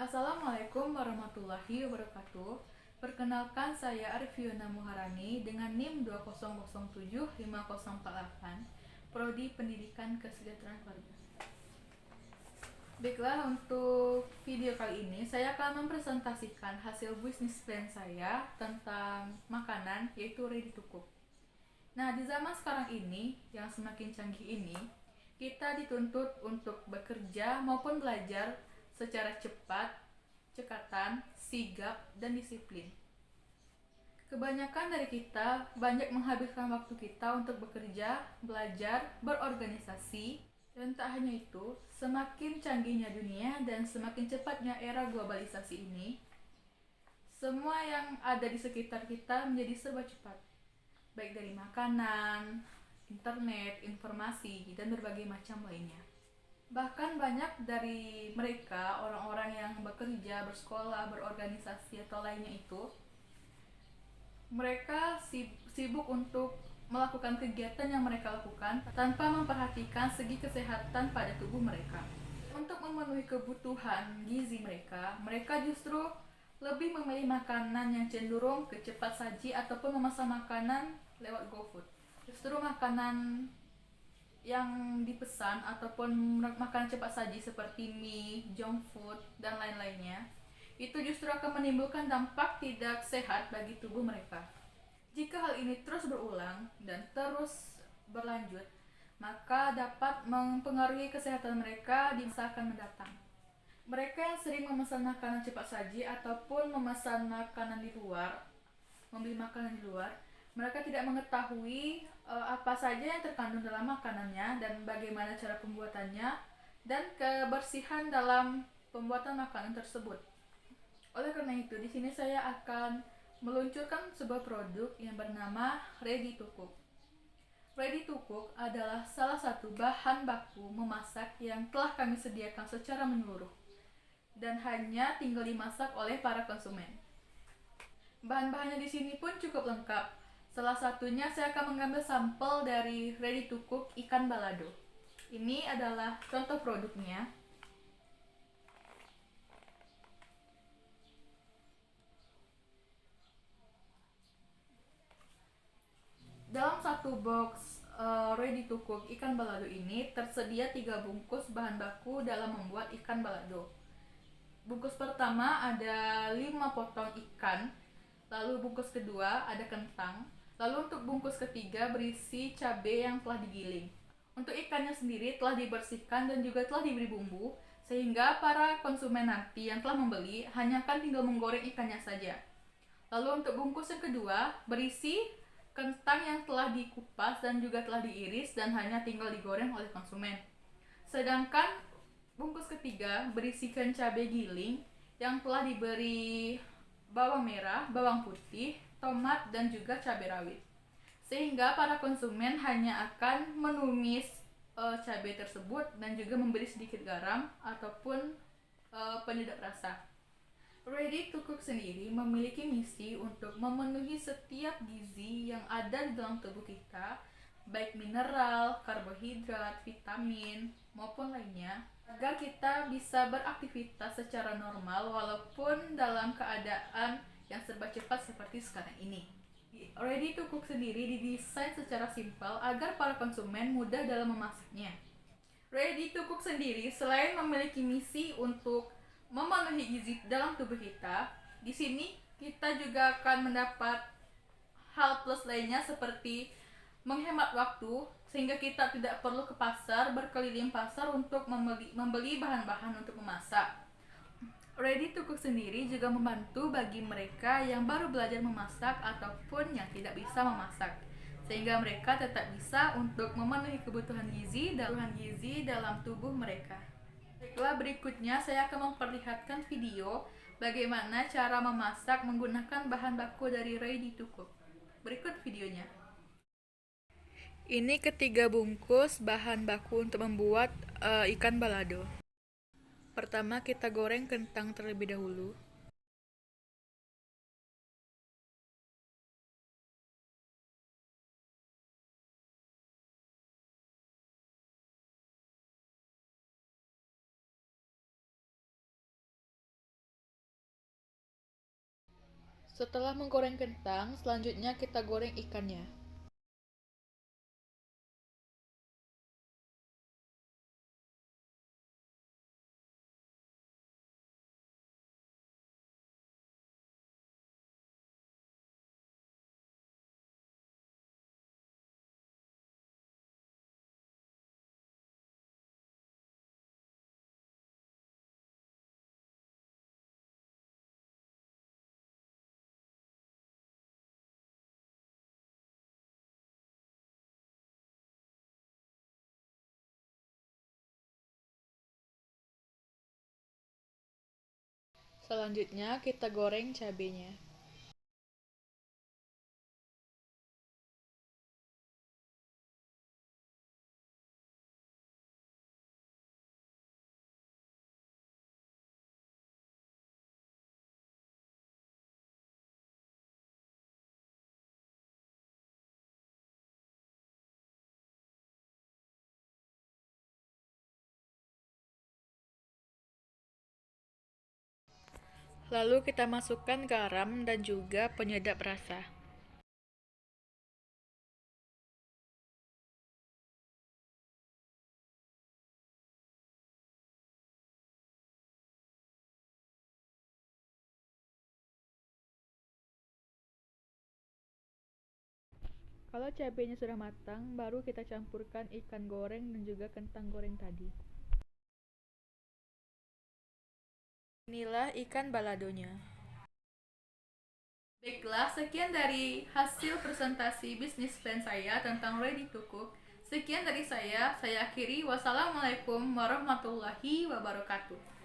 Assalamualaikum warahmatullahi wabarakatuh. Perkenalkan, saya Arfiona Muharani dengan NIM 20075048, Prodi Pendidikan Kesejahteraan Keluarga. Baiklah, untuk video kali ini saya akan mempresentasikan hasil bisnis plan saya tentang makanan, yaitu ready to cook. Nah, di zaman sekarang ini yang semakin canggih ini, kita dituntut untuk bekerja maupun belajar secara cepat, cekatan, sigap, dan disiplin. Kebanyakan dari kita banyak menghabiskan waktu kita untuk bekerja, belajar, berorganisasi, dan tak hanya itu, semakin canggihnya dunia dan semakin cepatnya era globalisasi ini, semua yang ada di sekitar kita menjadi serba cepat, baik dari makanan, internet, informasi, dan berbagai macam lainnya. Bahkan banyak dari mereka, orang-orang yang bekerja, bersekolah, berorganisasi, atau lainnya itu, mereka sibuk untuk melakukan kegiatan yang mereka lakukan tanpa memperhatikan segi kesehatan pada tubuh mereka. Untuk memenuhi kebutuhan gizi mereka, mereka justru lebih memilih makanan yang cenderung ke cepat saji ataupun memesan makanan lewat GoFood. Justru makanan yang dipesan ataupun makanan cepat saji seperti mie, junk food, dan lain-lainnya, itu justru akan menimbulkan dampak tidak sehat bagi tubuh mereka. Jika hal ini terus berulang dan terus berlanjut, maka dapat mempengaruhi kesehatan mereka di masa akan mendatang. Mereka yang sering memesan makanan cepat saji ataupun memesan makanan di luar, membeli makanan di luar, mereka tidak mengetahui apa saja yang terkandung dalam makanannya dan bagaimana cara pembuatannya dan kebersihan dalam pembuatan makanan tersebut. Oleh karena itu, di sini saya akan meluncurkan sebuah produk yang bernama Ready to Cook. Ready to Cook adalah salah satu bahan baku memasak yang telah kami sediakan secara menyeluruh dan hanya tinggal dimasak oleh para konsumen. Bahan-bahannya di sini pun cukup lengkap. Salah satunya saya akan mengambil sampel dari Ready to Cook ikan balado. Ini adalah contoh produknya. Dalam satu box Ready to Cook ikan balado ini tersedia 3 bungkus bahan baku dalam membuat ikan balado. Bungkus pertama ada 5 potong ikan, lalu bungkus kedua ada kentang, lalu untuk bungkus ketiga berisi cabai yang telah digiling. Untuk ikannya sendiri telah dibersihkan dan juga telah diberi bumbu, sehingga para konsumen nanti yang telah membeli hanya akan tinggal menggoreng ikannya saja. Lalu untuk bungkus yang kedua berisi kentang yang telah dikupas dan juga telah diiris dan hanya tinggal digoreng oleh konsumen. Sedangkan bungkus ketiga berisikan cabai giling yang telah diberi bawang merah, bawang putih, tomat, dan juga cabai rawit. Sehingga para konsumen hanya akan menumis cabai tersebut dan juga memberi sedikit garam ataupun penyedap rasa. Ready to Cook sendiri memiliki misi untuk memenuhi setiap gizi yang ada di dalam tubuh kita, baik mineral, karbohidrat, vitamin, maupun lainnya, agar kita bisa beraktivitas secara normal walaupun dalam keadaan yang serba cepat seperti sekarang ini. Ready to Cook sendiri didesain secara simpel agar para konsumen mudah dalam memasaknya. Ready to Cook sendiri selain memiliki misi untuk memenuhi gizi dalam tubuh kita, di sini kita juga akan mendapat hal plus lainnya seperti menghemat waktu sehingga kita tidak perlu ke pasar, berkeliling pasar untuk membeli bahan-bahan untuk memasak. Ready to Cook sendiri juga membantu bagi mereka yang baru belajar memasak ataupun yang tidak bisa memasak, sehingga mereka tetap bisa untuk memenuhi kebutuhan gizi dalam tubuh mereka. Baiklah, berikutnya saya akan memperlihatkan video bagaimana cara memasak menggunakan bahan baku dari Ready to Cook. Berikut videonya. Ini ketiga bungkus bahan baku untuk membuat ikan balado. Pertama, kita goreng kentang terlebih dahulu. Setelah menggoreng kentang, selanjutnya kita goreng ikannya. Selanjutnya kita goreng cabenya. Lalu kita masukkan garam dan juga penyedap rasa. Kalau cabenya sudah matang, baru kita campurkan ikan goreng dan juga kentang goreng tadi. Inilah ikan baladonya. Baiklah, sekian dari hasil presentasi bisnis plan saya tentang ready to cook. Sekian dari saya akhiri. Wassalamualaikum warahmatullahi wabarakatuh.